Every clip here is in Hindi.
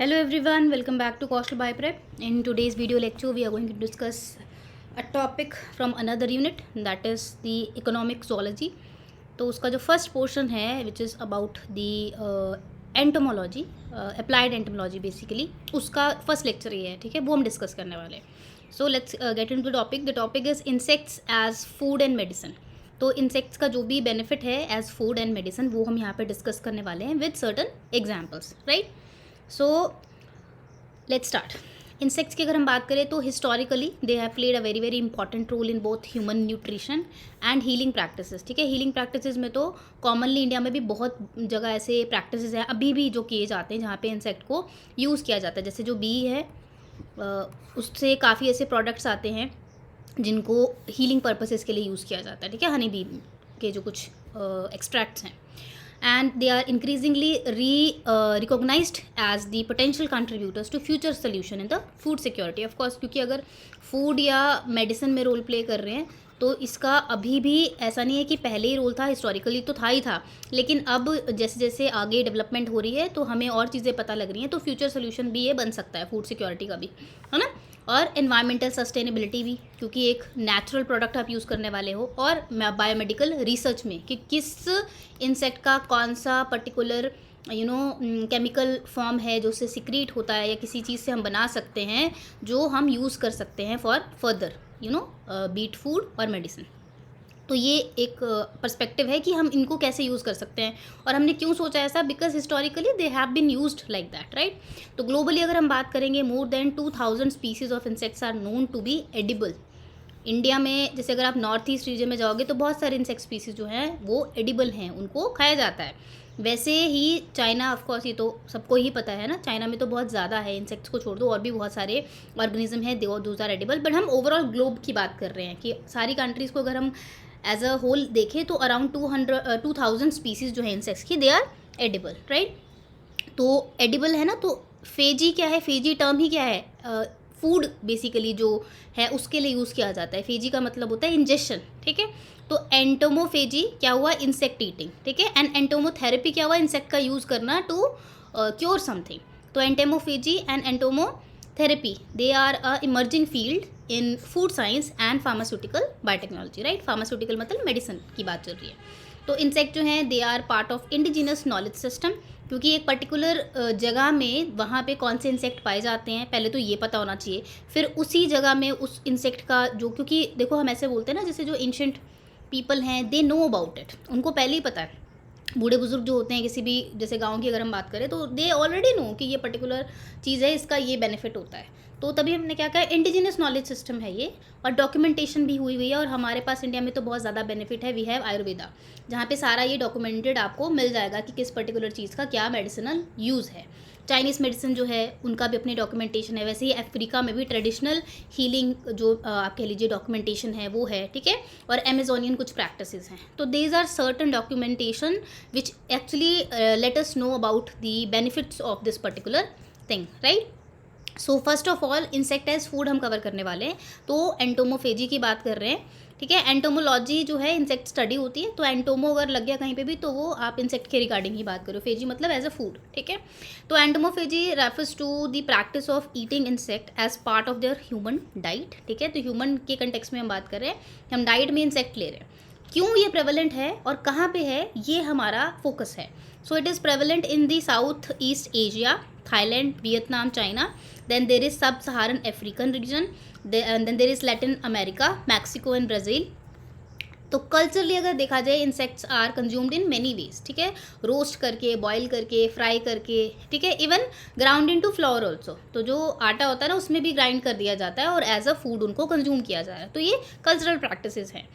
Hello everyone, welcome back to Coastal Bioprep. In today's video lecture, we are going to discuss a topic from another unit, that is the economic zoology. तो उसका जो फर्स्ट पोर्शन है which is about the entomology, applied entomology basically, उसका फर्स्ट लेक्चर ये है, ठीक है, वो हम डिस्कस करने वाले हैं. So let's get into topic. The topic is insects as food and medicine. तो इंसेक्ट्स का जो भी बेनिफिट है एज फूड एंड मेडिसिन वो हम यहाँ पे डिस्कस करने वाले हैं with certain examples, right. So let's start. Insects की अगर हम बात करें तो historically they have played a very very important role in both human nutrition and healing practices. ठीक है, हीलिंग प्रैक्टिसेस में तो कॉमनली इंडिया में भी बहुत जगह ऐसे प्रैक्टिसेस हैं अभी भी जो किए जाते हैं जहाँ पे इंसेक्ट को यूज़ किया जाता है. जैसे जो बी है उससे काफ़ी ऐसे प्रोडक्ट्स आते हैं जिनको हीलिंग पर्पसेस के लिए यूज़ किया जाता है. ठीक है, हनी बी के जो कुछ एक्सट्रैक्ट्स हैं, and they are increasingly recognized as the potential contributors to future solution in the food security. of course क्योंकि अगर फूड या मेडिसिन में रोल प्ले कर रहे हैं तो इसका अभी भी ऐसा नहीं है कि पहले ही रोल था, हिस्टोरिकली तो था ही था, लेकिन अब जैसे जैसे आगे डेवलपमेंट हो रही है तो हमें और चीज़ें पता लग रही हैं, तो फ्यूचर सोल्यूशन भी ये बन सकता है फूड सिक्योरिटी का भी, है ना. और एनवायरमेंटल सस्टेनेबिलिटी भी, क्योंकि एक नेचुरल प्रोडक्ट आप यूज़ करने वाले हो, और बायोमेडिकल रिसर्च में कि किस इंसेक्ट का कौन सा पर्टिकुलर केमिकल फॉर्म है जो उससे सिक्रीट होता है या किसी चीज़ से हम बना सकते हैं जो हम यूज़ कर सकते हैं फॉर फर्दर बीट फूड और मेडिसिन. तो ये एक पर्सपेक्टिव है कि हम इनको कैसे यूज़ कर सकते हैं. और हमने क्यों सोचा ऐसा, because historically they have been used like that, right. तो ग्लोबली अगर हम बात करेंगे more than 2000 species of insects are known to be edible. India में जैसे अगर आप नॉर्थ ईस्ट रीजन में जाओगे तो बहुत सारे इंसेक्ट स्पीसीज जो हैं वो एडिबल हैं, उनको खाया जाता है. वैसे ही चाइना, ऑफ कोर्स ये तो सबको ही पता है ना, चाइना में तो बहुत ज़्यादा है, इंसेक्ट्स को छोड़ दो और भी बहुत सारे ऑर्गेनिज्म हैं दोज आर एडिबल. बट हम ओवरऑल ग्लोब की बात कर रहे हैं कि सारी कंट्रीज़ को अगर हम एज अ होल देखें तो अराउंड 2000 स्पीसीज जो है इंसेक्ट्स की, दे आर एडिबल, राइट. तो एडिबल है ना, तो फेजी क्या है, फेजी टर्म ही क्या है, फूड बेसिकली जो है उसके लिए यूज़ किया जाता है. फेजी का मतलब होता है इंजेक्शन, ठीक है. तो एंटोमोफेजी क्या हुआ, इंसेक्ट ईटिंग, ठीक है. एंड एंटोमोथेरेपी क्या हुआ, इंसेक्ट का यूज़ करना टू क्योर समथिंग. तो entomophagy and entomotherapy they are a emerging field in food science and pharmaceutical biotechnology, right. Pharmaceutical मतलब मेडिसिन की बात चल रही है. तो इंसेक्ट जो हैं they are part of indigenous knowledge system, क्योंकि एक पर्टिकुलर जगह में वहाँ पे कौन से इंसेक्ट पाए जाते हैं पहले तो ये पता होना चाहिए. फिर उसी जगह में उस इंसेक्ट का जो, क्योंकि देखो हम ऐसे बोलते हैं ना, जैसे जो एंशिएंट पीपल हैं दे नो अबाउट इट, उनको पहले ही पता है. बूढ़े बुजुर्ग जो होते हैं किसी भी जैसे गांव की अगर हम बात करें तो दे ऑलरेडी नो कि ये पर्टिकुलर चीज़ है, इसका ये बेनिफिट होता है. तो तभी हमने क्या कहा, इंडिजिनस नॉलेज सिस्टम है ये, और डॉक्यूमेंटेशन भी हुई हुई है. और हमारे पास इंडिया में तो बहुत ज़्यादा बेनिफिट है, वी हैव आयुर्वेदा, जहाँ पे सारा ये डॉक्यूमेंटेड आपको मिल जाएगा कि किस पर्टिकुलर चीज़ का क्या मेडिसिनल यूज़ है. चाइनीज़ मेडिसिन जो है उनका भी अपनी डॉक्यूमेंटेशन है. वैसे ही अफ्रीका में भी ट्रेडिशनल हीलिंग जो आप कह लीजिए डॉक्यूमेंटेशन है वो है, ठीक है. और अमेजोनियन कुछ प्रैक्टिसेस हैं. तो these are certain documentation which actually let us know about the benefits of this particular thing, right. So first of all insect as food हम कवर करने वाले हैं. तो एंटोमोफेजी की बात कर रहे हैं, ठीक है. एंटोमोलॉजी जो है इंसेक्ट स्टडी होती है, तो एंटोमो अगर लग गया कहीं पे भी तो वो आप इंसेक्ट के रिगार्डिंग ही बात करो. फेजी मतलब एज अ फूड, ठीक है. तो entomophagy refers to the practice of eating insect as part of their human diet, ठीक है. तो ह्यूमन के कंटेक्स्ट में हम बात कर रहे हैं, हम डाइट में इंसेक्ट ले रहे हैं. क्यों ये प्रेवलेंट है और कहाँ पे है, ये हमारा फोकस है. So it is prevalent in the South East Asia, Thailand, Vietnam, China. Then there is sub Saharan African region, then there is Latin America, Mexico and Brazil. तो कल्चरली अगर देखा जाए insects are consumed in many ways, ठीक है. रोस्ट करके, बॉयल करके, फ्राई करके, ठीक है. Even ground into flour also, तो जो आटा होता है ना उसमें भी ग्राइंड कर दिया जाता है और एज अ फूड उनको कंज्यूम किया जा रहा है. तो ये कल्चरल प्रैक्टिसेस हैं.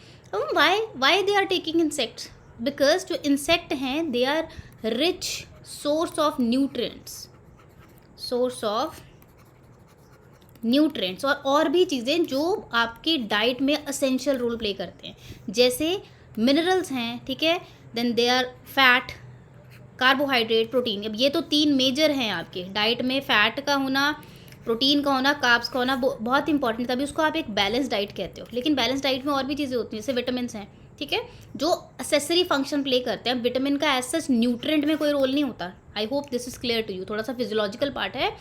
Why they are taking insects, because जो इंसेक्ट हैं they are rich source of nutrients, source of nutrients और भी चीज़ें जो आपकी डाइट में असेंशियल रोल प्ले करते हैं, जैसे मिनरल्स हैं, ठीक है. Then they are fat, carbohydrate, protein. अब ये तो 3 मेजर हैं आपके डाइट में. फैट का होना, प्रोटीन का होना, कार्ब्स का होना बहुत इंपॉर्टेंट, तभी उसको आप एक बैलेंस डाइट कहते हो. लेकिन बैलेंस डाइट में और भी चीज़ें होती हैं, जैसे विटामिन हैं, ठीक है, जो असेसरी फंक्शन प्ले करते हैं. विटामिन का एज सच न्यूट्रिएंट में कोई रोल नहीं होता, I hope this is clear to you. थोड़ा सा फिजियोलॉजिकल पार्ट है,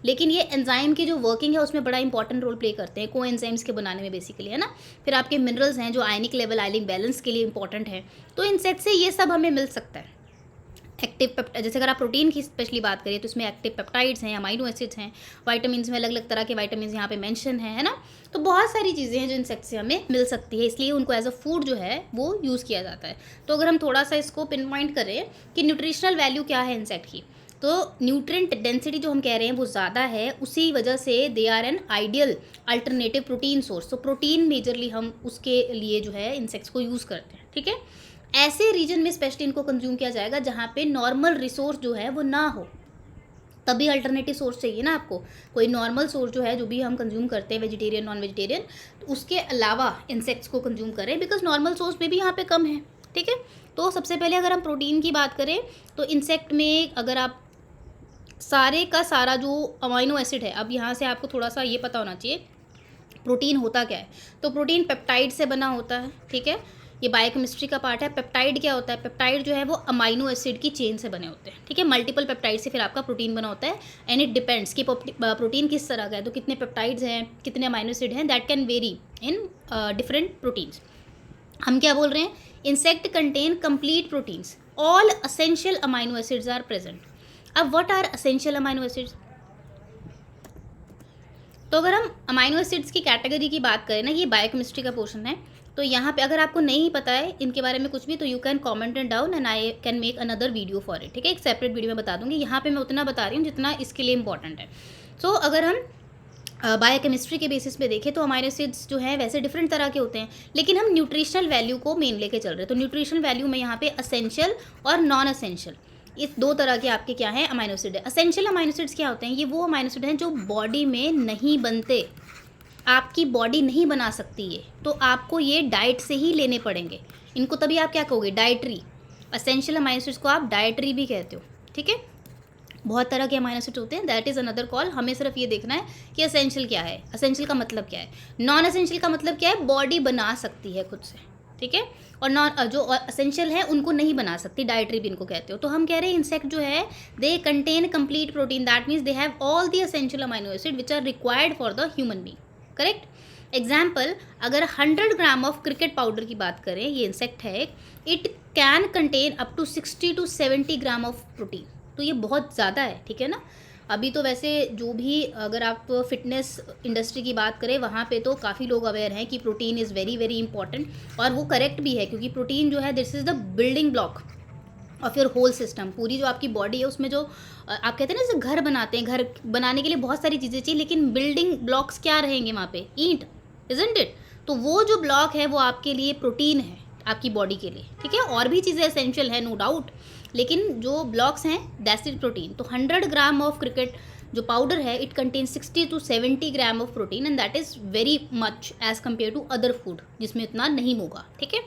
लेकिन ये एंजाइम की जो वर्किंग है उसमें बड़ा इंपॉर्टेंट रोल प्ले करते हैं, को एंजाइम्स के बनाने में बेसिकली, है ना। फिर आपके मिनरल्स हैं जो आयनिक लेवल, आयनिक बैलेंस के लिए इंपॉर्टेंट है। तो इंसेक्ट से ये सब हमें मिल सकता है। एक्टिव पेप्टाइड, जैसे अगर आप प्रोटीन की स्पेशली बात करें तो इसमें एक्टिव पेप्टाइड्स हैं, अमाइनो एसिड्स हैं, वाइटामिन में अलग अलग तरह के वाइटामिन यहाँ पे मेंशन है ना। तो बहुत सारी चीज़ें हैं जो इंसेक्ट से हमें मिल सकती है, इसलिए उनको एज अ फूड जो है वो यूज़ किया जाता है। तो अगर हम थोड़ा सा इसको पिन पॉइंट करें कि न्यूट्रिशनल वैल्यू क्या है इंसेक्ट की, तो न्यूट्रिएंट डेंसिटी जो हम कह रहे हैं वो ज़्यादा है, उसी वजह से they are an ideal alternative protein source. तो प्रोटीन मेजरली हम उसके लिए जो है इंसेक्ट्स को यूज़ करते हैं, ठीक है। ऐसे रीजन में स्पेशली इनको कंज्यूम किया जाएगा जहाँ पे नॉर्मल रिसोर्स जो है वो ना हो, तभी अल्टरनेटिव सोर्स चाहिए ना आपको। कोई नॉर्मल सोर्स जो है, जो भी हम कंज्यूम करते हैं वेजिटेरियन नॉन वेजिटेरियन, तो उसके अलावा इंसेक्ट्स को कंज्यूम करें, बिकॉज नॉर्मल सोर्स में भी यहाँ पे कम है, ठीक है। तो सबसे पहले अगर हम प्रोटीन की बात करें तो इंसेक्ट में अगर आप सारे का सारा जो अमाइनो एसिड है, अब यहाँ से आपको थोड़ा सा ये पता होना चाहिए प्रोटीन होता क्या है। तो प्रोटीन पेप्टाइड से बना होता है, ठीक है। ये बायोकेमिस्ट्री का पार्ट है। पेप्टाइड क्या होता है? पेप्टाइड जो है वो अमाइनो एसिड की चेन से बने होते हैं, ठीक है। मल्टीपल पेप्टाइड से फिर आपका प्रोटीन बना होता है, एंड इट डिपेंड्स कि प्रोटीन किस तरह का है, तो कितने पेप्टाइड्स हैं, कितने अमाइनो एसिड हैं, that can vary in different proteins. हम क्या बोल रहे हैं? Insect contain complete proteins, all essential amino acids are present. अब what are essential amino acids? तो अगर हम अमाइनो एसिड्स की कैटेगरी की बात करें ना, ये बायोकेमिस्ट्री का पोर्शन है, तो यहाँ पे अगर आपको नहीं पता है इनके बारे में कुछ भी, तो you can comment it down and I can make another video for it, ठीक है। एक सेपरेट वीडियो में बता दूंगी, यहाँ पे मैं उतना बता रही हूँ जितना इसके लिए इंपॉर्टेंट है। सो अगर हम बायोकेमिस्ट्री के बेसिस पे देखें तो अमाइनो एसिड्स जो है वैसे डिफरेंट तरह के होते हैं, लेकिन हम न्यूट्रिशनल वैल्यू को मेन लेके चल रहे हैं। तो न्यूट्रिशनल वैल्यू में यहाँ पे असेंशियल और नॉन असेंशियल, इस दो तरह के आपके क्या हैं अमाइनो एसिड है। असेंशियल अमाइनो एसिड्स क्या होते हैं? ये वो अमाइनो एसिड हैं जो बॉडी में नहीं बनते, आपकी बॉडी नहीं बना सकती ये, तो आपको ये डाइट से ही लेने पड़ेंगे इनको, तभी आप क्या कहोगे? डाइटरी। असेंशियल अमाइनो एसिड्स को आप डाइटरी भी कहते हो, ठीक है। बहुत तरह के अमाइनो एसिड्स होते हैं, दैट इज़ अनदर कॉल। हमें सिर्फ ये देखना है कि असेंशियल क्या है, असेंशियल का मतलब क्या है, नॉन असेंशियल का मतलब क्या है, बॉडी बना सकती है खुद से, ठीक है। और नॉन जो असेंशियल है उनको नहीं बना सकती, डाइटरी भी इनको कहते हो। तो हम कह रहे हैं इंसेक्ट जो है they contain complete protein, that means they have all the essential amino acid which are required for the human being, correct. Example, अगर 100 ग्राम ऑफ क्रिकेट पाउडर की बात करें, ये इंसेक्ट है, it can contain up to 60 to 70 gram of protein. तो ये बहुत ज़्यादा है, ठीक है ना। अभी तो वैसे जो भी अगर आप फिटनेस इंडस्ट्री की बात करें वहाँ पे तो काफ़ी लोग अवेयर हैं कि protein is very very important, और वो करेक्ट भी है, क्योंकि प्रोटीन जो है this is the building block of your whole system. पूरी जो आपकी बॉडी है उसमें जो आप कहते हैं ना, जैसे घर बनाते हैं, घर बनाने के लिए बहुत सारी चीज़ें चाहिए, लेकिन बिल्डिंग ब्लॉक्स क्या रहेंगे वहाँ पे? ईंट, इजंट इट? तो वो जो ब्लॉक है वो आपके लिए प्रोटीन है, आपकी बॉडी के लिए, ठीक है। और भी चीज़ें एसेंशियल है, नो डाउट, लेकिन जो ब्लॉक्स हैं दैट्स इज प्रोटीन। तो 100 ग्राम ऑफ क्रिकेट जो पाउडर है, it contain 60 to 70 gram of protein, and that is very much as compare to other food जिसमें इतना नहीं होगा, ठीक है।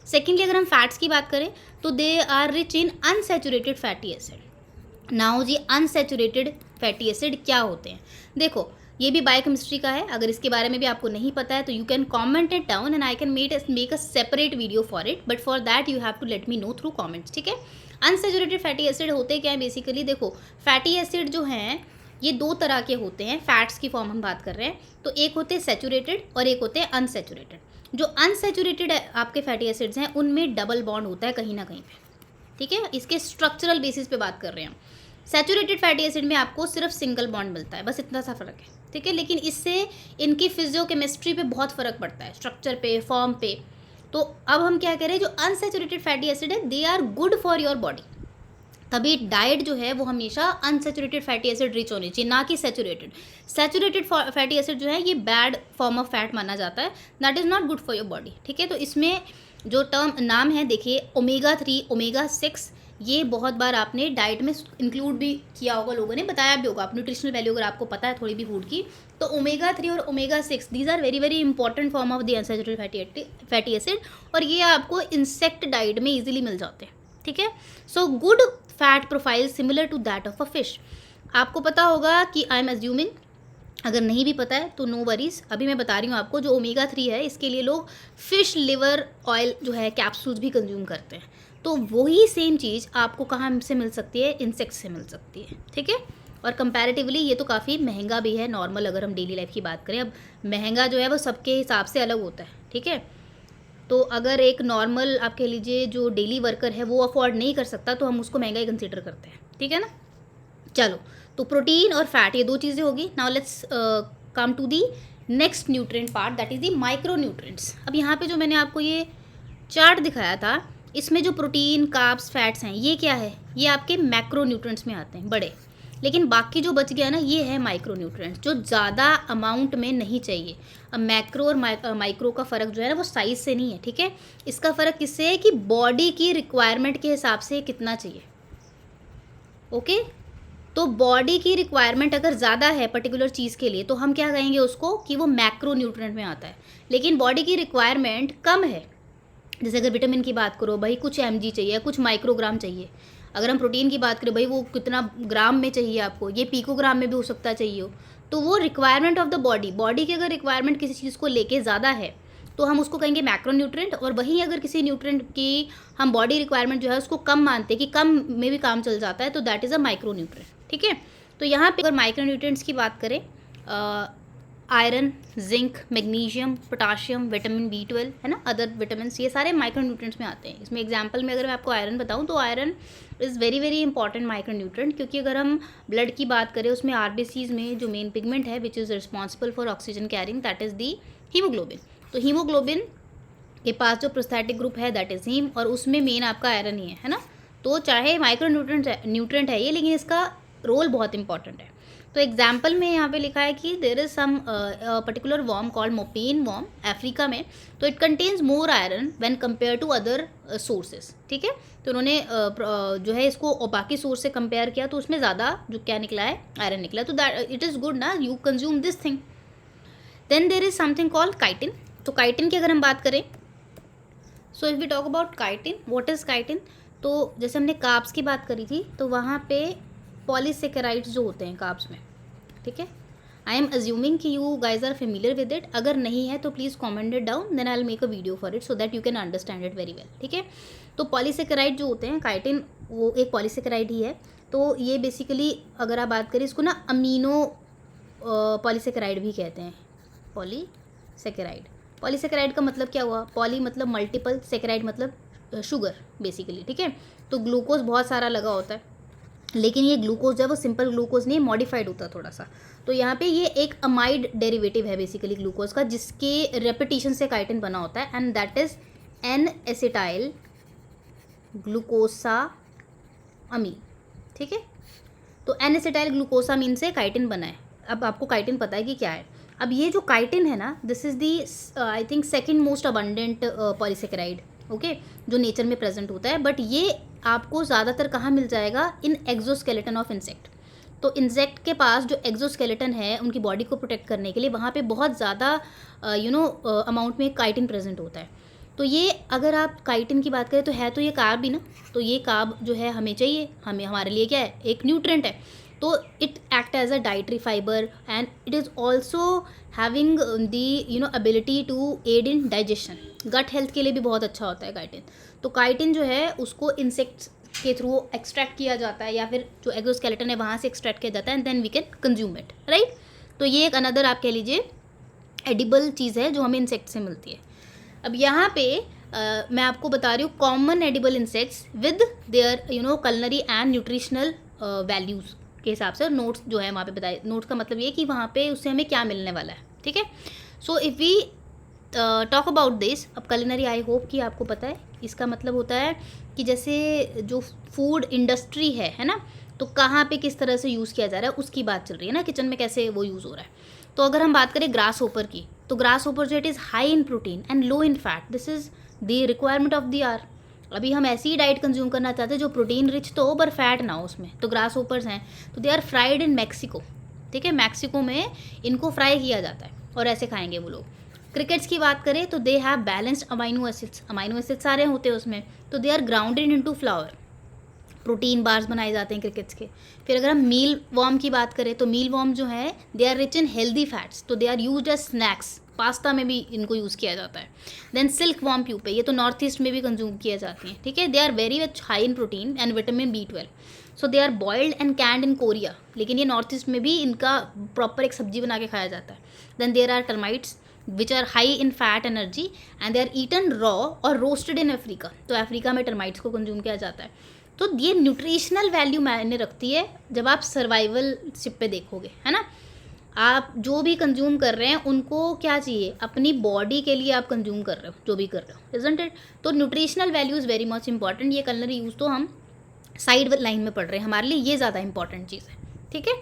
सेकेंडली, अगर हम फैट्स की बात करें तो they are rich in unsaturated fatty acid. Now जी, अनसैचुरेटेड फैटी एसिड क्या होते हैं? देखो, ये भी बायोकेमिस्ट्री का है, अगर इसके बारे में भी आपको नहीं पता है तो you can comment it down and I can make a separate video for it, but for that you have to let me know through comments, ठीक है। अनसैचुरेटेड फैटी एसिड होते क्या है बेसिकली? देखो, फैटी एसिड जो हैं ये दो तरह के होते हैं, फैट्स की फॉर्म हम बात कर रहे हैं, तो एक होते हैं सैचुरेटेड और एक होते हैं अनसैचुरेटेड। जो अनसैचुरेटेड आपके फैटी एसिड्स हैं उनमें डबल बॉन्ड होता है कहीं ना कहीं पे, ठीक है। इसके स्ट्रक्चरल बेसिस पे बात कर रहे हैं हम। सैचुरेटेड फैटी एसिड में आपको सिर्फ सिंगल बॉन्ड मिलता है, बस इतना सा फर्क है, ठीक है। लेकिन इससे इनकी फिजियोकेमिस्ट्री पे बहुत फ़र्क पड़ता है, स्ट्रक्चर पे, फॉर्म पे। तो अब हम क्या करें, जो अनसैचुरेटेड फैटी एसिड है they are good for your body, तभी डाइट जो है वो हमेशा अनसैचुरेटेड फैटी एसिड रिच होनी चाहिए, ना कि सैचुरेटेड। सैचुरेटेड फैटी एसिड जो है ये बैड फॉर्म ऑफ फैट माना जाता है, that is not good for your body, ठीक है। तो इसमें जो टर्म नाम है, देखिए, ओमेगा 3, ओमेगा 6, ये बहुत बार आपने डाइट में इंक्लूड भी किया होगा, लोगों ने बताया भी होगा, आप न्यूट्रिशनल वैल्यू अगर आपको पता है थोड़ी भी फूड की, तो ओमेगा 3 और omega 6 these are very very important form of the unsaturated fatty acid, और ये आपको इंसेक्ट डाइट में ईजिली मिल जाते हैं, ठीक है। So good fat profile similar to that of a fish. आपको पता होगा कि आई एम एज्यूमिंग, अगर नहीं भी पता है तो नो वरीज, अभी मैं बता रही हूँ आपको, जो ओमेगा 3 है इसके लिए लोग फिश लिवर ऑयल जो है कैप्सूल्स भी कंज्यूम करते हैं। तो वही सेम चीज़ आपको कहाँ से मिल सकती है, इंसेक्ट से मिल सकती है, ठीक है। और कंपैरेटिवली ये तो काफ़ी महंगा भी है नॉर्मल, अगर हम डेली लाइफ की बात करें। अब महंगा जो है वो सबके हिसाब से अलग होता है, ठीक है। तो अगर एक नॉर्मल आप कह लीजिए जो डेली वर्कर है वो अफोर्ड नहीं कर सकता तो हम उसको महंगा ही कंसिडर करते हैं, ठीक है ना। चलो, तो प्रोटीन और फैट ये दो चीज़ें होगी। Now let's come to the next nutrient part, that is the micro nutrients. अब यहाँ पे जो मैंने आपको ये चार्ट दिखाया था, इसमें जो प्रोटीन, कार्ब्स, फैट्स हैं, ये क्या है, ये आपके मैक्रो न्यूट्रिएंट्स में आते हैं, बड़े। लेकिन बाकी जो बच गया ना, ये है माइक्रो न्यूट्रिएंट्स, जो ज़्यादा अमाउंट में नहीं चाहिए। अब मैक्रो और माइक्रो का फ़र्क जो है ना वो साइज़ से नहीं है, ठीक है। इसका फ़र्क किससे है कि बॉडी की रिक्वायरमेंट के हिसाब से कितना चाहिए, ओके। तो बॉडी की रिक्वायरमेंट अगर ज़्यादा है पर्टिकुलर चीज़ के लिए तो हम क्या कहेंगे उसको कि वो मैक्रो न्यूट्रिएंट में आता है। लेकिन बॉडी की रिक्वायरमेंट कम है, जैसे अगर विटामिन की बात करो भाई कुछ mg चाहिए, कुछ माइक्रोग्राम चाहिए। अगर हम प्रोटीन की बात करें भाई वो कितना ग्राम में चाहिए आपको, ये पिकोग्राम में भी हो सकता चाहिए हो। तो वो रिक्वायरमेंट ऑफ द बॉडी की अगर रिक्वायरमेंट किसी चीज़ को लेके ज़्यादा है तो हम उसको कहेंगे मैक्रो न्यूट्रिएंट। और वहीं अगर किसी न्यूट्रिएंट की हम बॉडी रिक्वायरमेंट जो है उसको कम मानते हैं कि कम में भी काम चल जाता है, तो that is a micro nutrient, ठीक है। तो यहाँ पे अगर माइक्रो न्यूट्रिएंट्स की बात करें, iron, zinc, magnesium, potassium, vitamin B12 है ना, अदर विटामिन, ये सारे माइक्रो न्यूट्रिएंट्स में आते हैं। इसमें एग्जांपल में अगर मैं आपको आयरन बताऊं तो iron is very very important micro nutrient, क्योंकि अगर हम ब्लड की बात करें उसमें RBCs में जो मेन पिगमेंट है which is responsible for oxygen carrying, that is the haemoglobin. तो हीमोग्लोबिन के पास जो प्रोस्थेटिक ग्रुप है दैट इज़ हीम, और उसमें मेन आपका आयरन ही है ना। तो चाहे माइक्रो न्यूट्रिएंट है ये, लेकिन इसका रोल बहुत इंपॉर्टेंट है। तो एग्जाम्पल में यहाँ पे लिखा है कि there is some particular worm called mopane worm Africa में, तो it contains more iron when compare to other sources, ठीक है। तो उन्होंने जो है इसको बाकी सोर्स से कंपेयर किया तो उसमें ज़्यादा जो क्या निकला है, आयरन निकला। तो दैट इट इज़ गुड ना, you consume this thing. Then there is something called chitin. तो काइटिन की अगर हम बात करें, so if we talk about chitin, what is chitin. तो जैसे हमने कार्ब्स की बात करी थी तो वहाँ पे पॉलीसेकेराइड्स जो होते हैं कार्ब्स में, ठीक है। आई एम अज्यूमिंग कि you guys are familiar with it. अगर नहीं है तो please comment it down, then I will make a video for it so that you can understand it very well, ठीक है। तो पॉलीसेकेराइड जो होते हैं, काइटिन वो एक पॉलीसेकेराइड ही है। तो ये बेसिकली अगर आप बात करें इसको ना अमीनो पॉलीसेकेराइड भी कहते हैं, पॉलीसेकेराइड। पॉलीसेकेराइड का मतलब क्या हुआ, पॉली मतलब मल्टीपल, सेकेराइड मतलब शुगर बेसिकली, ठीक है। तो ग्लूकोज बहुत सारा लगा होता है, लेकिन ये ग्लूकोज जो है वो सिंपल ग्लूकोज नहीं, मॉडिफाइड होता है थोड़ा सा। तो यहाँ पे ये एक अमाइड डेरिवेटिव है बेसिकली ग्लूकोज का, जिसके रेपिटेशन से काइटिन बना होता है, and that is an acetyl glucosamine, ठीक है। तो एन एसिटाइल ग्लूकोसामीन से काइटिन बना है। अब आपको काइटिन पता है कि क्या है। अब ये जो काइटिन है ना, this is the I think second most abundant polysaccharide, okay, जो नेचर में प्रेजेंट होता है। बट ये आपको ज़्यादातर कहाँ मिल जाएगा, इन एक्जोस्केलेटन ऑफ इंसेक्ट। तो इंसेक्ट के पास जो एक्जोस्केलेटन है उनकी बॉडी को प्रोटेक्ट करने के लिए वहाँ पे बहुत ज़्यादा अमाउंट में काइटिन प्रेजेंट होता है। तो ये अगर आप काइटिन की बात करें तो है तो ये कार्ब ही ना, तो ये कार्ब जो है हमें चाहिए, हमें हमारे लिए क्या है, एक न्यूट्रिएंट है। तो it act as a dietary fibre and it is also having the ability to aid in digestion. Gut health के लिए भी बहुत अच्छा होता है काइटिन। तो काइटिन जो है उसको इंसेक्ट्स के थ्रू एक्सट्रैक्ट किया जाता है, या फिर जो एक्सोस्केलेटन है वहाँ से एक्सट्रैक्ट किया जाता है, and then we can consume it, right. तो ये एक अनदर आप कह लीजिए एडिबल चीज़ है जो हमें इंसेक्ट से मिलती है। अब यहाँ पे मैं आपको बता रही हूँ common edible insects with their culinary and nutritional values के हिसाब से। और नोट्स जो है वहाँ पे बताए, नोट्स का मतलब ये कि वहाँ पे उससे हमें क्या मिलने वाला है, ठीक है। So if we talk about this, अब कलिनरी आई होप कि आपको पता है, इसका मतलब होता है कि जैसे जो फूड इंडस्ट्री है ना, तो कहाँ पे किस तरह से यूज़ किया जा रहा है उसकी बात चल रही है ना, किचन में कैसे वो यूज़ हो रहा है। तो अगर हम बात करें ग्रास होपर की, तो ग्रास होपर जो it is high in protein and low in fat, this is the requirement of the R. अभी हम ऐसी ही डाइट कंज्यूम करना चाहते हैं जो प्रोटीन रिच तो हो पर फैट ना हो उसमें। तो ग्रास होपर्स हैं, तो they are fried in Mexico, ठीक है। मैक्सिको में इनको फ्राई किया जाता है और ऐसे खाएंगे वो लोग। क्रिकेट्स की बात करें तो they have balanced amino acids सारे होते हैं उसमें, तो they are grounded into flour. Protein bars बनाए जाते हैं क्रिकेट्स के। फिर अगर हम मील वॉर्म की बात करें तो मील वॉर्म जो है they are rich in healthy fats, तो they are used as snacks pasta में भी इनको यूज़ किया जाता है। देन सिल्क वॉर्म प्यूपे, ये तो नॉर्थ ईस्ट में भी कंज्यूम किया जाती हैं, ठीक है। They are very much high in protein and vitamin B12, so they are boiled and canned in Korea, लेकिन ये नॉर्थ ईस्ट में भी इनका प्रॉपर एक सब्जी बना के खाया जाता है। Then there are termites which are high in fat energy and they are eaten raw और रोस्टेड इन अफ्रीका, तो अफ्रीका में टर्माइट्स को कंज्यूम किया जाता है। तो ये न्यूट्रिशनल वैल्यू मायने रखती है जब आप सर्वाइवलशिप पे देखोगे, है ना। आप जो भी कंज्यूम कर रहे हैं उनको क्या चाहिए, अपनी बॉडी के लिए आप कंज्यूम कर रहे हो जो भी कर रहे हो, इजंट इट। तो nutritional value is very much important. ये कलनरी यूज़ तो हम साइड लाइन में पढ़ रहे हैं, हमारे लिए ये ज़्यादा इंपॉर्टेंट चीज़ है, ठीक है।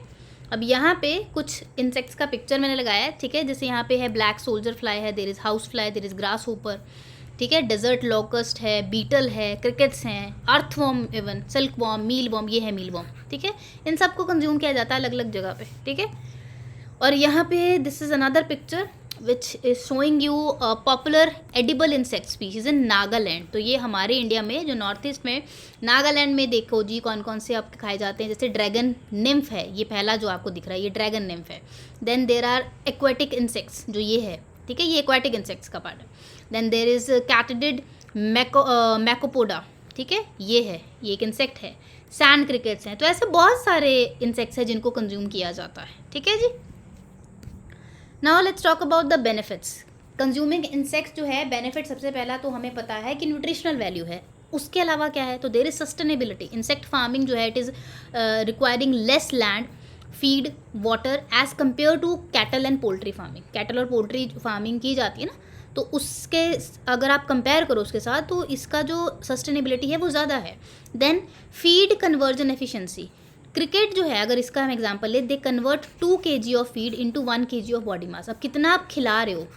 अब यहाँ पे कुछ इंसेक्ट्स का पिक्चर मैंने लगाया है, ठीक है। जैसे यहाँ पे है ब्लैक सोल्जर फ्लाई है, there is house fly, there is grass hopper, ठीक है। डेजर्ट लॉकस्ट है, बीटल है, क्रिकेट्स हैं, अर्थवॉर्म, इवन सिल्क वॉर्म, मील वॉर्म, ये है मील वॉर्म, ठीक है। इन सबको कंज्यूम किया जाता है अलग अलग जगह पे, ठीक है। और यहाँ पे this is another picture which is showing you popular edible insect species in Nagaland. तो ये हमारे इंडिया में जो नॉर्थ ईस्ट में नागालैंड में देखो जी कौन कौन से आपके खाए जाते हैं। जैसे ड्रैगन निम्फ है, ये पहला जो आपको दिख रहा है ये ड्रैगन निम्फ है। Then there are aquatic insects, जो ये है, ठीक है, ये एक्वेटिक इंसेक्ट्स का पार्ट है। Then there is katydid Mecopoda, ठीक है, ये है, ये एक इंसेक्ट है। सैंड क्रिकेट्स हैं। तो ऐसे बहुत सारे इंसेक्ट्स हैं जिनको कंज्यूम किया जाता है, ठीक है जी। Now let's talk about the benefits. Consuming insects जो है, बेनिफिट सबसे पहला तो हमें पता है कि न्यूट्रिशनल वैल्यू है। उसके अलावा क्या है, तो there is sustainability. Insect farming जो है it is requiring less land, feed, water as compare to cattle and poultry farming. Cattle और पोल्ट्री फार्मिंग की जाती है ना, तो उसके अगर आप कंपेयर करो उसके साथ तो इसका जो सस्टेनेबिलिटी है वो ज़्यादा है। Then feed conversion efficiency. Cricket जो है, अगर इसका हम एग्जांपल ले, they convert 2 kg of feed into 1 kg of body mass. अब कितना आप खिला रहे हो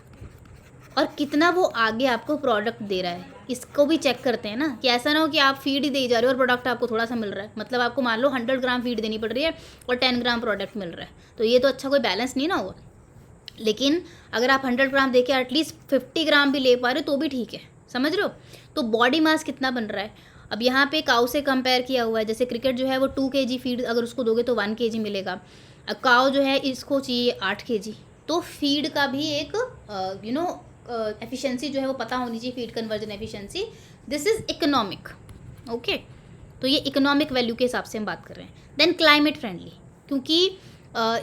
और कितना वो आगे आपको प्रोडक्ट दे रहा है, इसको भी चेक करते हैं ना, कि ऐसा ना हो कि आप फीड ही दे जा रहे हो और प्रोडक्ट आपको थोड़ा सा मिल रहा है। मतलब आपको मान लो 100 ग्राम फीड देनी पड़ रही है और 10 ग्राम प्रोडक्ट मिल रहा है, तो ये तो अच्छा कोई बैलेंस नहीं ना हुआ। लेकिन अगर आप 100 ग्राम दे के एटलीस्ट 50 ग्राम भी ले पा रहे हो तो भी ठीक है, समझ रहे हो। तो बॉडी मास कितना बन रहा है। अब यहाँ पे काऊ से कंपेयर किया हुआ है। जैसे क्रिकेट जो है वो 2 kg फीड अगर उसको दोगे तो 1 kg मिलेगा। अब काऊ जो है इसको चाहिए 8 kg। तो फीड का भी एक एफिशिएंसी जो है वो पता होनी चाहिए, feed conversion efficiency. This is economic, okay. तो ये इकोनॉमिक वैल्यू के हिसाब से हम बात कर रहे हैं। देन क्लाइमेट फ्रेंडली, क्योंकि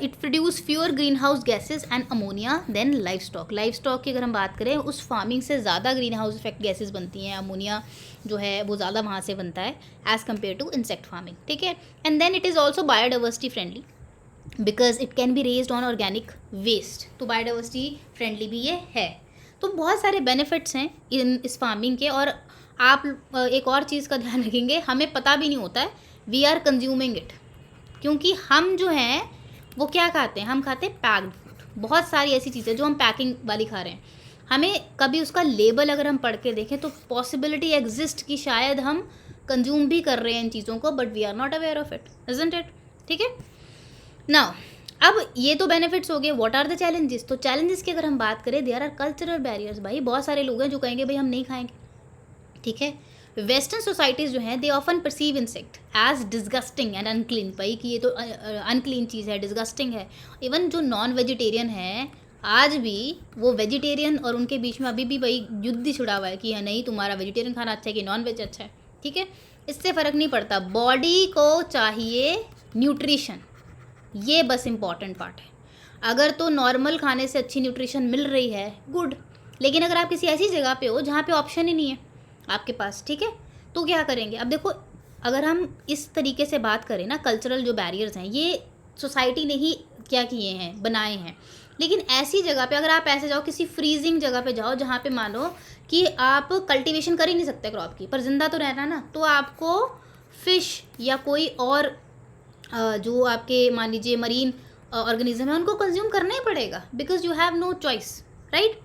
it produce fewer greenhouse gases and ammonia than livestock. Livestock की अगर हम बात करें, उस फार्मिंग से ज़्यादा ग्रीन हाउस इफेक्ट गैसेज बनती हैं, अमोनिया जो है वो ज़्यादा वहाँ से बनता है as compare to insect farming, ठीक है। And then it is also biodiversity friendly because it can be raised on organic waste. तो बायोडाइवर्सिटी फ्रेंडली भी ये है। तो बहुत सारे बेनिफिट्स हैं इस फार्मिंग के। और आप एक और चीज़ का ध्यान रखेंगे, हमें पता भी नहीं होता है, वी आर कंज्यूमिंग इट। क्योंकि हम जो हैं वो क्या खाते हैं, हम खाते हैं पैक्ड फूड। बहुत सारी ऐसी चीज़ें जो हम पैकिंग वाली खा रहे हैं, हमें कभी उसका लेबल अगर हम पढ़ के देखें तो पॉसिबिलिटी एग्जिस्ट कि शायद हम कंज्यूम भी कर रहे हैं इन चीज़ों को, but we are not aware of it, isn't it, ठीक है। नाउ अब ये तो बेनिफिट्स हो गए, व्हाट आर द चैलेंजेस। तो चैलेंजेस की अगर हम बात करें, देयर आर कल्चरल बैरियर्स। भाई बहुत सारे लोग हैं जो कहेंगे भाई हम नहीं खाएंगे, ठीक है। वेस्टर्न सोसाइटीज़ जो हैं they often perceive insect as disgusting and unclean. भाई कि ये तो अनक्लीन चीज़ है, डिस्गस्टिंग है। इवन जो नॉन वेजिटेरियन है आज भी वो वेजिटेरियन और उनके बीच में अभी भी भाई युद्ध छिड़ा हुआ है कि नहीं तुम्हारा वेजिटेरियन खाना अच्छा है कि नॉन वेज अच्छा है, ठीक है। इससे फ़र्क नहीं पड़ता, बॉडी को चाहिए न्यूट्रिशन, ये बस इम्पॉर्टेंट पार्ट है। अगर तो नॉर्मल खाने से अच्छी न्यूट्रिशन मिल रही है, गुड। लेकिन अगर आप किसी ऐसी जगह पे हो जहाँ पे ऑप्शन ही नहीं है आपके पास, ठीक है, तो क्या करेंगे। अब देखो, अगर हम इस तरीके से बात करें ना, कल्चरल जो बैरियर्स हैं ये सोसाइटी ने ही क्या किए हैं, बनाए हैं। लेकिन ऐसी जगह पे अगर आप ऐसे जाओ, किसी फ्रीजिंग जगह पे जाओ जहाँ पे मानो कि आप कल्टीवेशन कर ही नहीं सकते क्रॉप की, पर जिंदा तो रहना ना, तो आपको फिश या कोई और जो आपके मान लीजिए मरीन ऑर्गेनिज्म है उनको कंज्यूम करना ही पड़ेगा, because you have no choice, right.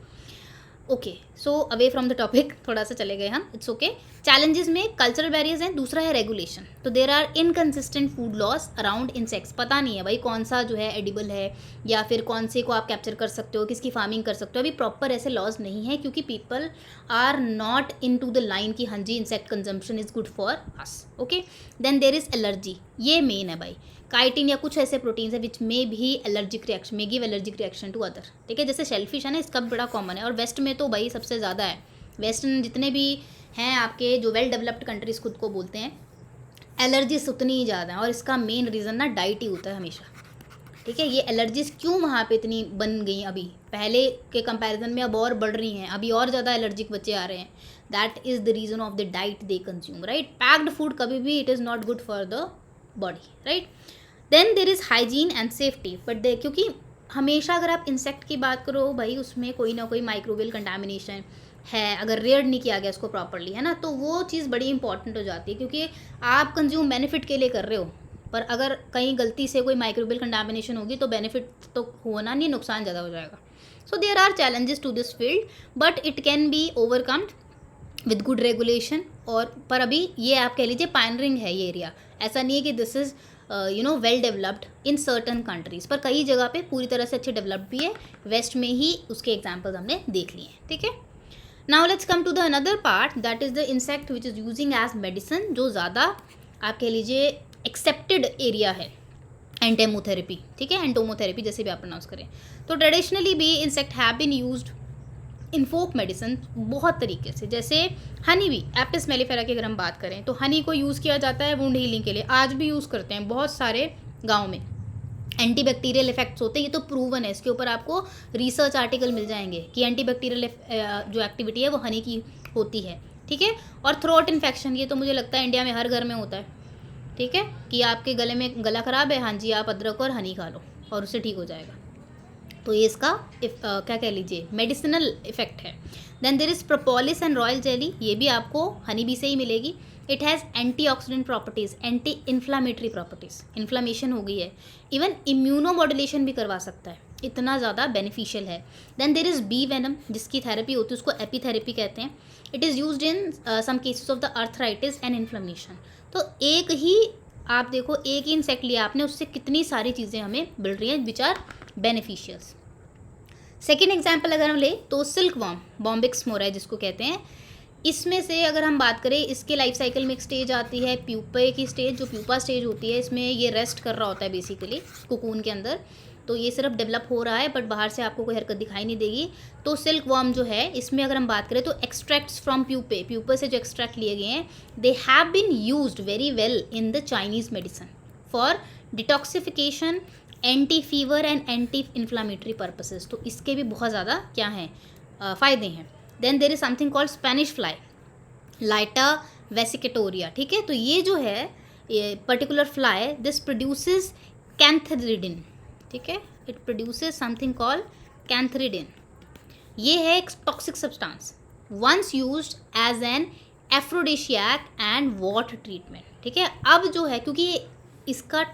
Okay, so away from the topic थोड़ा सा चले गए हम, इट्स ओके। चैलेंजेस में कल्चरल बैरियर्स हैं, दूसरा है रेगुलेशन। तो there are inconsistent food laws around insects. पता नहीं है भाई कौन सा जो है एडिबल है या फिर कौन से को आप कैप्चर कर सकते हो, किसकी फार्मिंग कर सकते हो, अभी प्रॉपर ऐसे लॉज नहीं है, क्योंकि people are not in to the line कि हाँ जी insect consumption is good for us, okay. Then there is allergy. ये मेन है भाई। काइटिन या कुछ ऐसे प्रोटीन्स है विच मे भी allergic reaction, may give allergic reaction to other, ठीक है। जैसे शेलफिश है ना, इसका बड़ा कॉमन है, और वेस्ट में तो भाई सबसे ज़्यादा है। वेस्टर्न जितने भी हैं आपके जो वेल डेवलप्ड कंट्रीज़ खुद को बोलते हैं, एलर्जीज उतनी ही ज़्यादा है, और इसका मेन रीज़न ना डाइट ही होता है हमेशा, ठीक है। ये एलर्जीज क्यों वहाँ पे इतनी बन गई अभी, पहले के कंपैरिजन में अब और बढ़ रही हैं, अभी और ज़्यादा एलर्जिक बच्चे आ रहे हैं। That is the reason of the diet they consume, right. Packed food कभी भी it is not good for the body, right. Then there is hygiene and safety, but क्योंकि हमेशा अगर आप इंसेक्ट की बात करो भाई, उसमें कोई ना कोई माइक्रोबियल कंटामिनेशन है, अगर रेयर नहीं किया गया इसको प्रॉपरली, है ना, तो वो चीज़ बड़ी इंपॉर्टेंट हो जाती है, क्योंकि आप कंज्यूम बेनिफिट के लिए कर रहे हो, पर अगर कहीं गलती से कोई माइक्रोबियल कंटामिनेशन होगी तो बेनिफिट तो होना नहीं, नुकसान ज़्यादा हो जाएगा। So there are challenges to this field, but it can be overcomed with good regulation. और पर अभी ये आप कह लीजिए पायनरिंग है ये एरिया, ऐसा नहीं है कि this is well developed in certain countries, पर कई जगह पे पूरी तरह से अच्छे डेवलप्ड भी है। वेस्ट में ही उसके एग्जाम्पल्स हमने देख लिए हैं, ठीक है। Now let's come to the another part, that is the insect which is using as medicine, जो ज़्यादा आप कह लीजिए एक्सेप्टेड एरिया है, एंटेमोथेरेपी, ठीक है, एंटोमोथेरेपी जैसे भी आप प्रोनाउंस करें। तो ट्रेडिशनली भी insect have been used in folk medicine बहुत तरीके से, जैसे हनी भी, एपिस मेलिफेरा की अगर हम बात करें तो हनी को यूज़ किया जाता है वुंड हीलिंग के लिए, आज भी यूज़ करते हैं बहुत सारे गाँव में। एंटी बैक्टीरियल इफेक्ट्स होते हैं, ये तो प्रूवन है, इसके ऊपर आपको रिसर्च आर्टिकल मिल जाएंगे कि एंटी बैक्टीरियल जो एक्टिविटी है वो हनी की होती है, ठीक है। और थ्रोट इन्फेक्शन, ये तो मुझे लगता है इंडिया में हर घर में होता है, ठीक है, कि आपके गले में गला ख़राब है, हाँ जी आप अदरक और हनी खा लो और उससे ठीक हो जाएगा। तो ये इसका क्या कह लीजिए मेडिसिनल इफेक्ट है। Then there is propolis and royal jelly, ये भी आपको हनी बी से ही मिलेगी। It has antioxidant properties, anti inflammatory properties, inflammation हो गई है, इवन इम्यूनो मॉड्यूलेशन भी करवा सकता है, इतना ज़्यादा बेनिफिशियल है। Then there is bee venom, जिसकी थेरेपी होती है उसको एपीथेरेपी कहते हैं। It is used in some cases of the arthritis and inflammation. तो एक ही आप देखो, एक ही इंसेक्ट लिया आपने, उससे कितनी सारी चीज़ें हमें मिल रही हैं which are beneficials. Second example अगर हम ले तो सिल्क वॉर्म, बॉम्बिक्स मोराई जिसको कहते हैं, इसमें से अगर हम बात करें, इसके लाइफ साइकिल में एक स्टेज आती है प्यूपे की स्टेज, जो प्यूपा स्टेज होती है, इसमें ये रेस्ट कर रहा होता है बेसिकली कोकून के अंदर, तो ये सिर्फ डेवलप हो रहा है, बट बाहर से आपको कोई हरकत दिखाई नहीं देगी। तो सिल्क वॉर्म जो है, इसमें अगर हम बात करें तो एक्सट्रैक्ट्स फ्रॉम प्यूपे से जो एक्सट्रैक्ट लिए गए हैं, they have been used very well in the Chinese medicine for detoxification, anti fever and anti inflammatory purposes. तो इसके भी बहुत ज़्यादा क्या हैं फ़ायदे हैं। Then there is something called Spanish fly, Lytta vesicatoria, ठीक है। तो ये जो है ये particular fly, this produces cantharidin, ठीक है, it produces something called cantharidin. ये है एक toxic substance, once used as an aphrodisiac and water treatment, ठीक है। अब जो है, क्योंकि इसका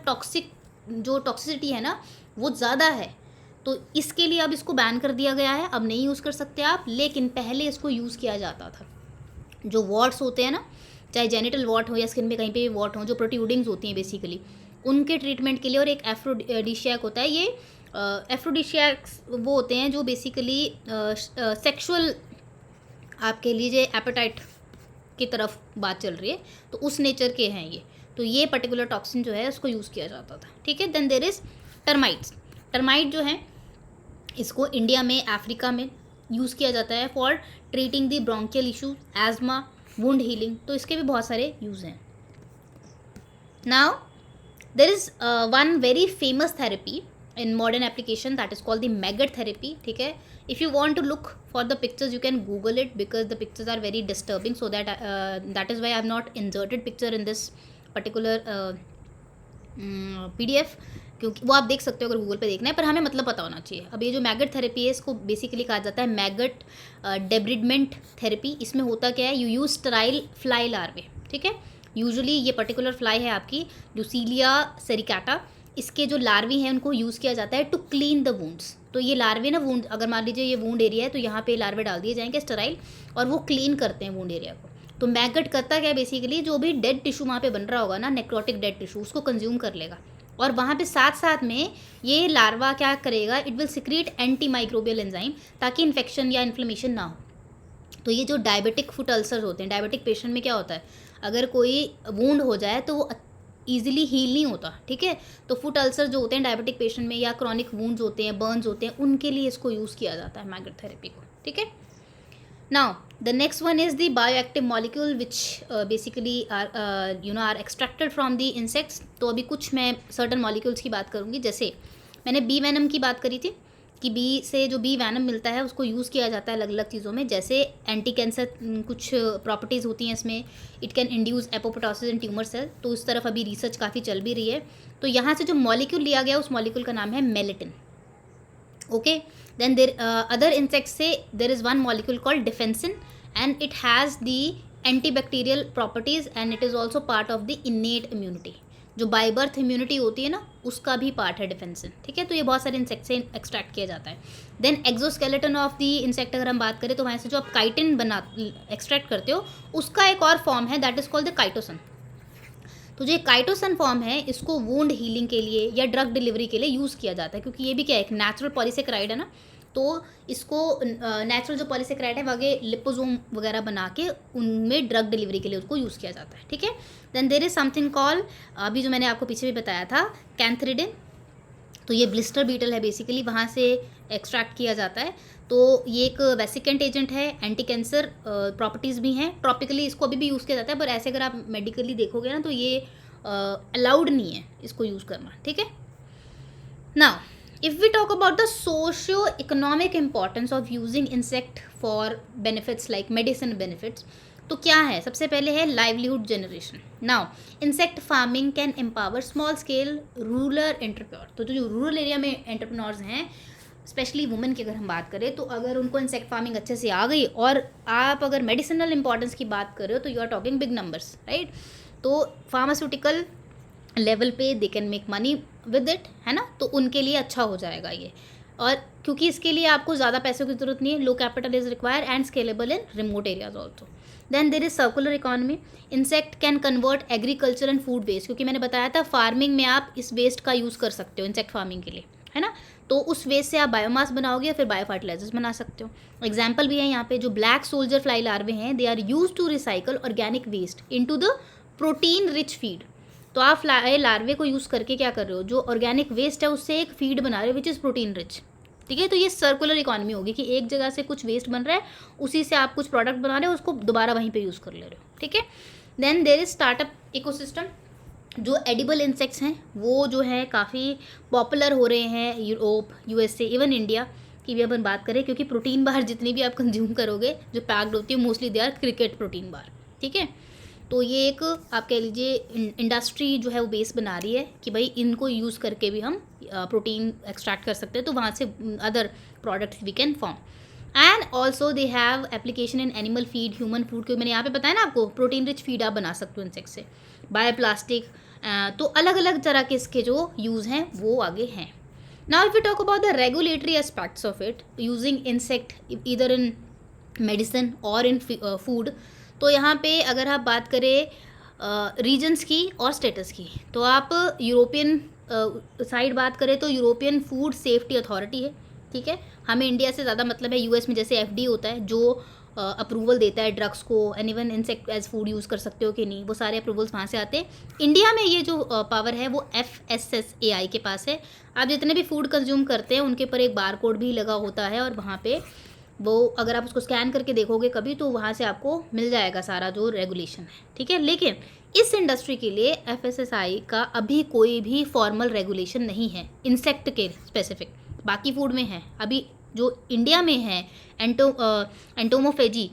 जो टॉक्सिसिटी है ना वो ज़्यादा है, तो इसके लिए अब इसको बैन कर दिया गया है, अब नहीं यूज़ कर सकते आप। लेकिन पहले इसको यूज़ किया जाता था, जो वॉट्स होते हैं ना, चाहे जेनिटल वॉट हो या स्किन में कहीं पे भी वॉट हो, जो प्रोट्रूडिंग्स होती हैं बेसिकली, उनके ट्रीटमेंट के लिए। और एक एफ्रोडिशियक होता है, ये एफ्रोडिशियक्स वो होते हैं जो बेसिकली सेक्सुअल आप कह लीजिए एपेटाइट की तरफ बात चल रही है, तो उस नेचर के हैं ये। तो ये पर्टिकुलर टॉक्सिन जो है उसको यूज़ किया जाता था, ठीक है। Then there is termites, termite जो है इसको इंडिया में, अफ्रीका में यूज़ किया जाता है for treating the bronchial issues, asthma, wound healing, तो इसके भी बहुत सारे यूज़ हैं। Now there is one very famous therapy in modern application that is called the maggot therapy, ठीक है। if you want to look for the pictures you can google it because the pictures are very disturbing, so that that is why I have not inserted picture in this particular PDF, क्योंकि वो आप देख सकते हो अगर गूगल पे देखना है, पर हमें मतलब पता होना चाहिए। अब ये जो मैगट थेरेपी है, इसको बेसिकली कहा जाता है मैगट डेब्रिडमेंट थेरेपी। इसमें होता क्या है, यू यूज स्टेराइल फ्लाई लार्वे, ठीक है। यूजुअली ये पर्टिकुलर फ्लाई है आपकी ड्यूसीलिया सेरिकाटा, इसके जो लार्वी हैं उनको यूज़ किया जाता है टू क्लीन द वुंड्स। तो ये लार्वे ना, वुंड अगर मान लीजिए ये वुंड एरिया है तो यहाँ पे लार्वे डाल दिए जाएंगे स्टेराइल, और वो क्लीन करते हैं वुंड एरिया को। तो मैगट करता क्या है, बेसिकली जो भी डेड टिश्यू वहाँ पे बन रहा होगा ना, नेक्रोटिक डेड टिश्यू, उसको कंज्यूम कर लेगा, और वहाँ पे साथ साथ में ये लार्वा क्या करेगा, it will secrete anti microbial enzyme, ताकि इन्फेक्शन या इन्फ्लेमेशन ना हो। तो ये जो डायबिटिक फुट अल्सर होते हैं, डायबिटिक पेशेंट में क्या होता है, अगर कोई वूंड हो जाए तो वो ईजिली हील नहीं होता, ठीक है। तो फुट अल्सर जो होते हैं डायबिटिक पेशेंट में, या क्रॉनिक वुंड्स होते हैं, बर्न्स होते हैं, उनके लिए इसको यूज़ किया जाता है मैगट थेरेपी को, ठीक है। Now the next one is the bioactive molecule which basically are extracted from the insects. तो अभी कुछ मैं सर्टन मॉलिक्यूल्स की बात करूँगी। जैसे मैंने बी वेनम की बात करी थी कि बी से जो बी वैनम मिलता है उसको यूज़ किया जाता है अलग अलग चीज़ों में, जैसे एंटी कैंसर कुछ प्रॉपर्टीज़ होती हैं इसमें। It can induce apoptosis in tumour cell, तो इस तरफ अभी रिसर्च काफ़ी चल भी रही है। तो यहाँ से जो मॉलिक्यूल लिया गया उस मॉलिक्यूल का नाम है melittin, okay. Then there other insects से there is one molecule called defensin and it has the antibacterial properties and it is also part of the innate immunity. जो बाय बर्थ इम्यूनिटी होती है ना, उसका भी पार्ट है डिफेंसिन, ठीक है। तो ये बहुत सारे इंसेक्ट से एक्सट्रैक्ट किया जाता है। Then exoskeleton of the insect अगर हम बात करें तो वहाँ से जो आप काइटिन बना एक्सट्रैक्ट करते हो उसका एक और फॉर्म है, that is called the chitosan. तो जो काइटोसन फॉर्म है इसको वुंड हीलिंग के लिए या ड्रग डिलीवरी के लिए यूज़ किया जाता है, क्योंकि ये भी क्या है, एक नेचुरल पॉलीसेकेराइड है ना। तो इसको नेचुरल जो पॉलीसेकेराइड है वगे लिपोसोम वगैरह बना के उनमें ड्रग डिलीवरी के लिए उसको यूज़ किया जाता है, ठीक है। Then there is something call, अभी जो मैंने आपको पीछे भी बताया था, कैंथ्रिडिन। तो ये ब्लिस्टर बीटल है बेसिकली, वहाँ से एक्सट्रैक्ट किया जाता है। तो ये एक वेसिकेंट एजेंट है, एंटी कैंसर प्रॉपर्टीज़ भी हैं। ट्रॉपिकली इसको अभी भी यूज़ किया जाता है, पर ऐसे अगर आप मेडिकली देखोगे ना तो ये अलाउड नहीं है इसको यूज़ करना, ठीक है। Now if we talk about the socio-economic importance of using insect for benefits like medicine benefits, तो क्या है, सबसे पहले है livelihood generation. Now insect farming can empower small scale rural entrepreneur. तो जो रूरल एरिया में एंटरप्रेन्योर्स हैं, स्पेशली वुमेन की अगर हम बात करें, तो अगर उनको इंसेक्ट फार्मिंग अच्छे से आ गई और आप अगर मेडिसिनल इंपॉर्टेंस की बात कर रहे हो तो you are talking big numbers, right. तो फार्मास्यूटिकल लेवल पे they can make money with it, है ना। तो उनके लिए अच्छा हो जाएगा ये, और क्योंकि इसके लिए आपको ज़्यादा पैसों की ज़रूरत नहीं है, low capital is require and scalable in remote areas also. Then there is circular economy. Insect can convert agriculture and food waste, क्योंकि मैंने बताया था फार्मिंग में आप इस वेस्ट का यूज़ कर सकते हो इंसेक्ट फार्मिंग के लिए, है ना। तो उस वेस्ट से आप बायोमास बनाओगे या फिर बायो फर्टिलाइजर्स बना सकते हो। एग्जाम्पल भी है यहाँ पे, जो ब्लैक सोल्जर फ्लाई लार्वे हैं, they are use to recycle organic waste into the protein rich feed. तो आप लार्वे को यूज़ करके क्या कर रहे हो, जो ऑर्गेनिक वेस्ट है उससे एक फीड बना रहे हो विच इज़ प्रोटीन रिच, ठीक है। तो ये सर्कुलर इकोनॉमी होगी कि एक जगह से कुछ वेस्ट बन रहा है, उसी से आप कुछ प्रोडक्ट बना रहे हो, उसको दोबारा वहीं पे यूज़ कर ले रहे हो, ठीक है। Then there is startup ecosystem. जो एडिबल इंसेक्ट्स हैं वो जो है काफ़ी पॉपुलर हो रहे हैं, यूरोप, यूएसए, इवन इंडिया की भी अपन बात करें, क्योंकि प्रोटीन बार जितनी भी आप कंज्यूम करोगे जो पैक्ड होती है mostly they are cricket protein bar, ठीक है। तो ये एक आप कह लीजिए इंडस्ट्री जो है वो बेस बना रही है कि भाई इनको यूज़ करके भी हम प्रोटीन एक्सट्रैक्ट कर सकते हैं, तो वहाँ से other products we can form. And also they have application in animal feed, human food, क्योंकि मैंने यहाँ पे बताया ना आपको प्रोटीन रिच फीड आप बना सकते हो इंसेक्ट से, बायोप्लास्टिक। तो अलग अलग तरह के इसके जो यूज़ हैं वो आगे हैं। Now if we talk about the regulatory aspects of it using insect either in medicine और इन फूड, तो यहाँ पे अगर आप बात करें रीजन्स की और स्टेटस की, तो आप यूरोपियन साइड बात करें तो यूरोपियन फूड सेफ्टी अथॉरिटी है, ठीक है। हमें इंडिया से ज़्यादा मतलब है, यूएस में जैसे एफडी होता है जो अप्रूवल देता है ड्रग्स को, and even insect as food use कर सकते हो कि नहीं, वो सारे अप्रूवल्स वहाँ से आते हैं। इंडिया में ये जो पावर है वो FSSAI के पास है। आप जितने भी फूड कंज्यूम करते हैं उनके पर एक बार कोड भी लगा होता है, और वहाँ पे वो अगर आप उसको स्कैन करके देखोगे कभी तो वहाँ से आपको मिल जाएगा सारा जो रेगुलेशन है, ठीक है। लेकिन इस इंडस्ट्री के लिए FSSAI का अभी कोई भी फॉर्मल रेगुलेशन नहीं है इंसेक्ट के स्पेसिफिक। बाकी फूड में है, अभी जो इंडिया में है एंटोमोफेजी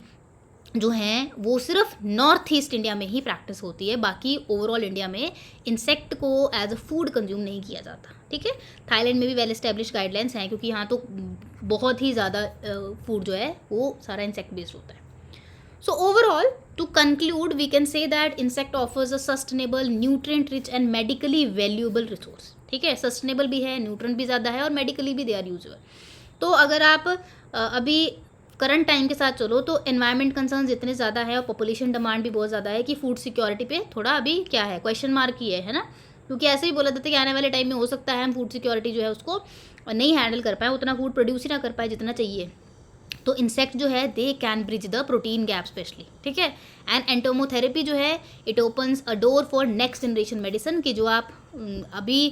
जो हैं वो सिर्फ नॉर्थ ईस्ट इंडिया में ही प्रैक्टिस होती है, बाकी ओवरऑल इंडिया में इंसेक्ट को एज अ फूड कंज्यूम नहीं किया जाता, ठीक है। थाईलैंड में भी वेल एस्टेब्लिश गाइडलाइंस हैं, क्योंकि यहाँ तो बहुत ही ज़्यादा फूड जो है वो सारा इंसेक्ट बेस्ड होता है। So overall to conclude we can say that insect offers a sustainable, nutrient rich and medically valuable resource, ठीक है। सस्टेनेबल भी है, न्यूट्रिएंट भी ज़्यादा है, और मेडिकली भी दे आर यूजेबल। तो अगर आप अभी करंट टाइम के साथ चलो तो एनवायरनमेंट कंसर्न्स इतने ज़्यादा है और पॉपुलेशन डिमांड भी बहुत ज़्यादा है कि फूड सिक्योरिटी पे थोड़ा अभी क्या है, क्वेश्चन मार्क ही है ना। क्योंकि ऐसे ही बोला जाता है कि आने वाले टाइम में हो सकता है हम फूड सिक्योरिटी जो है उसको नहीं हैंडल कर पाए, उतना फूड प्रोड्यूस ही ना कर पाए जितना चाहिए, तो इंसेक्ट जो है they can bridge the protein gap specially, ठीक है। एंड एंटोमोथेरेपी जो है it opens a door for next generation medicine, कि जो आप अभी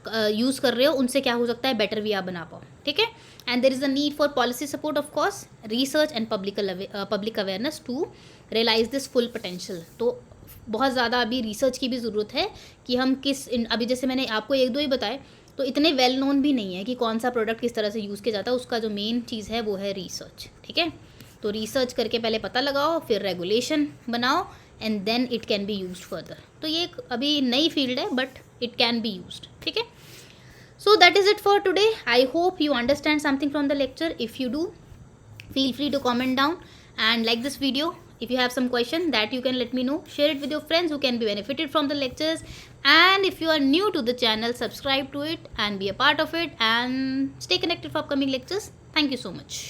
यूज़ कर रहे हो उनसे क्या हो सकता है बेटर भी आप बना पाओ, ठीक है। And there is a need for policy support of course, research and public awareness to realise this full potential. तो बहुत ज़्यादा अभी रिसर्च की भी ज़रूरत है कि हम अभी जैसे मैंने आपको एक दो ही बताए, तो इतने वेल नोन भी नहीं है कि कौन सा प्रोडक्ट किस तरह से यूज़ किया जाता है। उसका जो मेन चीज़ है वो है रिसर्च, ठीक है। तो रिसर्च करके पहले पता लगाओ, फिर रेगुलेशन बनाओ, and then it can be used further. तो ये एक अभी नई फील्ड है but it can be used, ठीक है। So that is it for today. I hope you understand something from the lecture. If you do, feel free to comment down and like this video. If you have some question that you can let me know, share it with your friends who can be benefited from the lectures. And if you are new to the channel, subscribe to it and be a part of it and stay connected for upcoming lectures. Thank you so much.